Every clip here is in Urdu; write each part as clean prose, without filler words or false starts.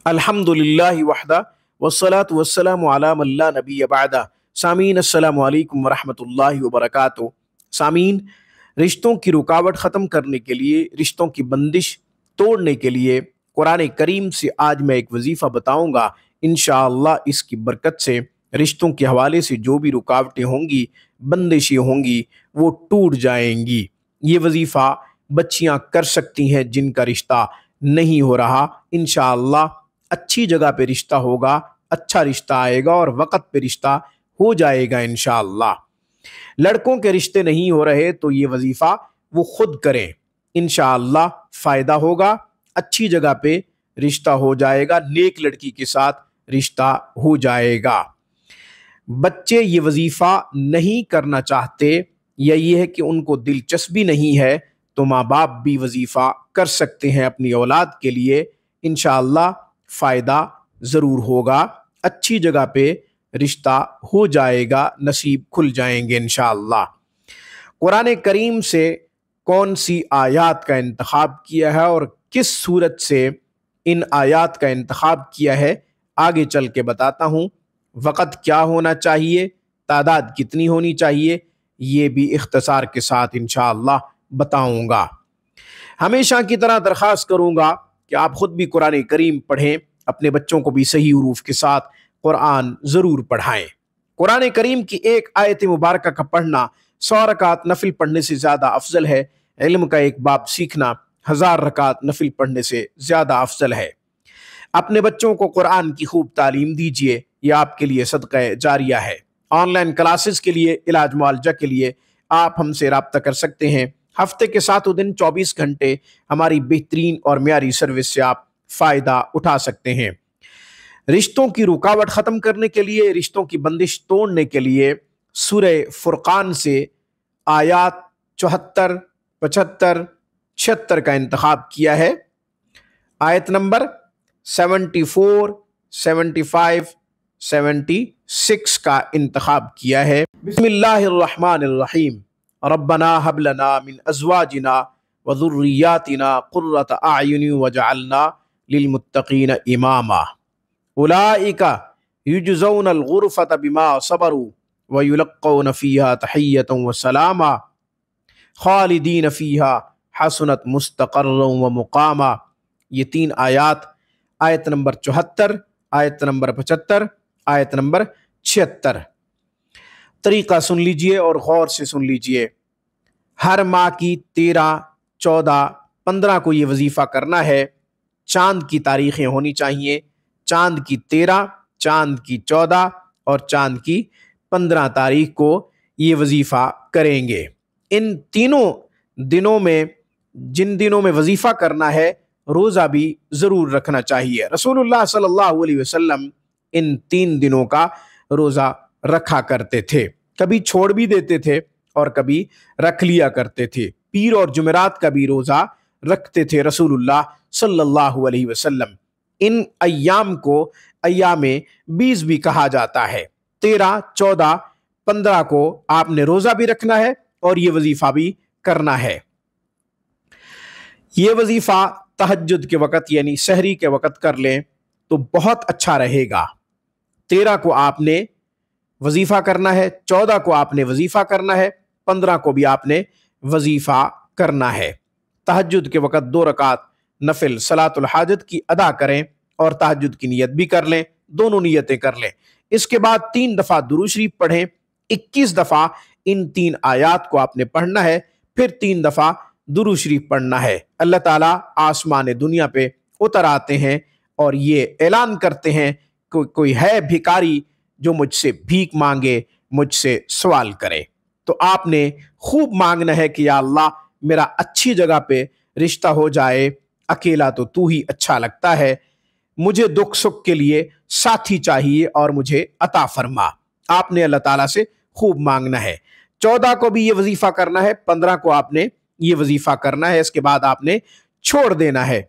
الحمدللہ وحدہ والصلاة والسلام علی من لا نبی بعدہ۔ سامعین السلام علیکم ورحمۃ اللہ وبرکاتہ۔ سامعین، رشتوں کی رکاوٹ ختم کرنے کے لیے، رشتوں کی بندش توڑنے کے لیے قرآن کریم سے آج میں ایک وظیفہ بتاؤں گا۔ انشاءاللہ اس کی برکت سے رشتوں کے حوالے سے جو بھی رکاوٹیں ہوں گی، بندشیں ہوں گی، وہ ٹوٹ جائیں گی۔ یہ وظیفہ بچیاں کر سکتی ہیں جن کا رشتہ نہیں ہو رہا۔ انشاءاللہ اچھی جگہ پہ رشتہ ہوگا، اچھا رشتہ آئے گا اور وقت پہ رشتہ ہو جائے گا انشاءاللہ۔ لڑکوں کے رشتے نہیں ہو رہے تو یہ وظیفہ وہ خود کریں، انشاءاللہ فائدہ ہوگا، اچھی جگہ پہ رشتہ ہو جائے گا، نیک لڑکی کے ساتھ رشتہ ہو جائے گا۔ بچے یہ وظیفہ نہیں کرنا چاہتے یا یہ ہے کہ ان کو دلچسپی نہیں ہے تو ماں باپ بھی وظیفہ کر سکتے ہیں اپنی اولاد کے لیے۔ انشاءاللہ فائدہ ضرور ہوگا، اچھی جگہ پہ رشتہ ہو جائے گا، نصیب کھل جائیں گے انشاءاللہ۔ قرآن کریم سے کون سی آیات کا انتخاب کیا ہے اور کس صورت سے ان آیات کا انتخاب کیا ہے آگے چل کے بتاتا ہوں۔ وقت کیا ہونا چاہیے، تعداد کتنی ہونی چاہیے، یہ بھی اختصار کے ساتھ انشاءاللہ بتاؤں گا۔ ہمیشہ کی طرح درخواست کروں گا کہ آپ خود بھی قرآن کریم پڑھیں، اپنے بچوں کو بھی صحیح حروف کے ساتھ قرآن ضرور پڑھائیں۔ قرآن کریم کی ایک آیت مبارکہ کا پڑھنا 100 رکعت نفل پڑھنے سے زیادہ افضل ہے۔ علم کا ایک باب سیکھنا 1000 رکعت نفل پڑھنے سے زیادہ افضل ہے۔ اپنے بچوں کو قرآن کی خوب تعلیم دیجیے، یہ آپ کے لیے صدقہ جاریہ ہے۔ آن لائن کلاسز کے لیے، علاج معالجہ کے لیے آپ ہم سے رابطہ کر سکتے ہیں۔ ہفتے کے 7 دن 24 گھنٹے ہماری بہترین اور معیاری سروس سے آپ فائدہ اٹھا سکتے ہیں۔ رشتوں کی رکاوٹ ختم کرنے کے لیے، رشتوں کی بندش توڑنے کے لیے سورہ فرقان سے آیات 74، 75، 76 کا انتخاب کیا ہے۔ آیت نمبر 74، 75، 76 کا انتخاب کیا ہے۔ بسم اللہ الرحمن الرحیم۔ ربنا هب لنا من ازواجنا وذریاتنا قرۃ اعین وجعلنا للمتقین اماما۔ اولئک یجزون الغرفۃ بما صبروا ویلقون فیہا تحیۃ وسلاما خالدین فیہا حسنت مستقرا ومقاما۔ یہ 3 آیات، آیت نمبر 74، آیت نمبر 75، آیت نمبر 76۔ طریقہ سن لیجئے اور غور سے سن لیجئے۔ ہر ماہ کی 13، 14، 15 کو یہ وظیفہ کرنا ہے۔ چاند کی تاریخیں ہونی چاہیے، چاند کی 13، چاند کی 14 اور چاند کی 15 تاریخ کو یہ وظیفہ کریں گے۔ ان تینوں دنوں میں، جن دنوں میں وظیفہ کرنا ہے، روزہ بھی ضرور رکھنا چاہیے۔ رسول اللہ صلی اللہ علیہ وسلم ان 3 دنوں کا روزہ رکھا کرتے تھے، کبھی چھوڑ بھی دیتے تھے اور کبھی رکھ لیا کرتے تھے۔ پیر اور جمعرات کا بھی روزہ رکھتے تھے رسول اللہ صلی اللہ علیہ وسلم۔ ان ایام کو ایام 20 بھی کہا جاتا ہے۔ 13، 14، 15 کو آپ نے روزہ بھی رکھنا ہے اور یہ وظیفہ بھی کرنا ہے۔ یہ وظیفہ تہجد کے وقت یعنی سحری کے وقت کر لیں تو بہت اچھا رہے گا۔ 13 کو آپ نے وظیفہ کرنا ہے، 14 کو آپ نے وظیفہ کرنا ہے، 15 کو بھی آپ نے وظیفہ کرنا ہے۔ تہجد کے وقت 2 رکعت نفل صلاۃ الحاجت کی ادا کریں اور تہجد کی نیت بھی کر لیں، دونوں نیتیں کر لیں۔ اس کے بعد 3 دفعہ درود شریف پڑھیں، 21 دفعہ ان 3 آیات کو آپ نے پڑھنا ہے، پھر 3 دفعہ درود شریف پڑھنا ہے۔ اللہ تعالیٰ آسمان دنیا پہ اتر آتے ہیں اور یہ اعلان کرتے ہیں کہ کوئی ہے بھکاری جو مجھ سے بھیک مانگے، مجھ سے سوال کرے۔ تو آپ نے خوب مانگنا ہے کہ یا اللہ میرا اچھی جگہ پہ رشتہ ہو جائے، اکیلا تو ہی اچھا لگتا ہے، مجھے دکھ سکھ کے لیے ساتھی چاہیے اور مجھے عطا فرما۔ آپ نے اللہ تعالیٰ سے خوب مانگنا ہے۔ 14 کو بھی یہ وظیفہ کرنا ہے، 15 کو آپ نے یہ وظیفہ کرنا ہے، اس کے بعد آپ نے چھوڑ دینا ہے۔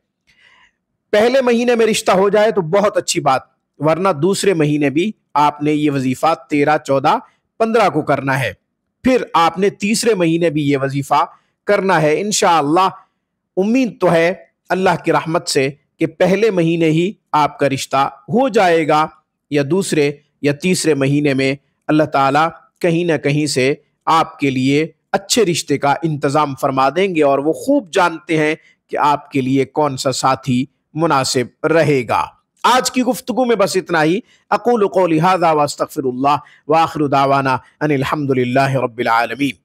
پہلے مہینے میں رشتہ ہو جائے تو بہت اچھی بات، ورنہ دوسرے مہینے بھی آپ نے یہ وظیفہ 13، 14، 15 کو کرنا ہے۔ پھر آپ نے تیسرے مہینے بھی یہ وظیفہ کرنا ہے۔ انشاءاللہ امید تو ہے اللہ کی رحمت سے کہ پہلے مہینے ہی آپ کا رشتہ ہو جائے گا، یا دوسرے یا تیسرے مہینے میں اللہ تعالیٰ کہیں نہ کہیں سے آپ کے لیے اچھے رشتے کا انتظام فرما دیں گے، اور وہ خوب جانتے ہیں کہ آپ کے لیے کون سا ساتھی مناسب رہے گا۔ آج کی گفتگو میں بس اتنا ہی۔ اقول قولی ھذا واستغفر اللہ، وآخر دعوانا ان الحمد للہ رب العالمین۔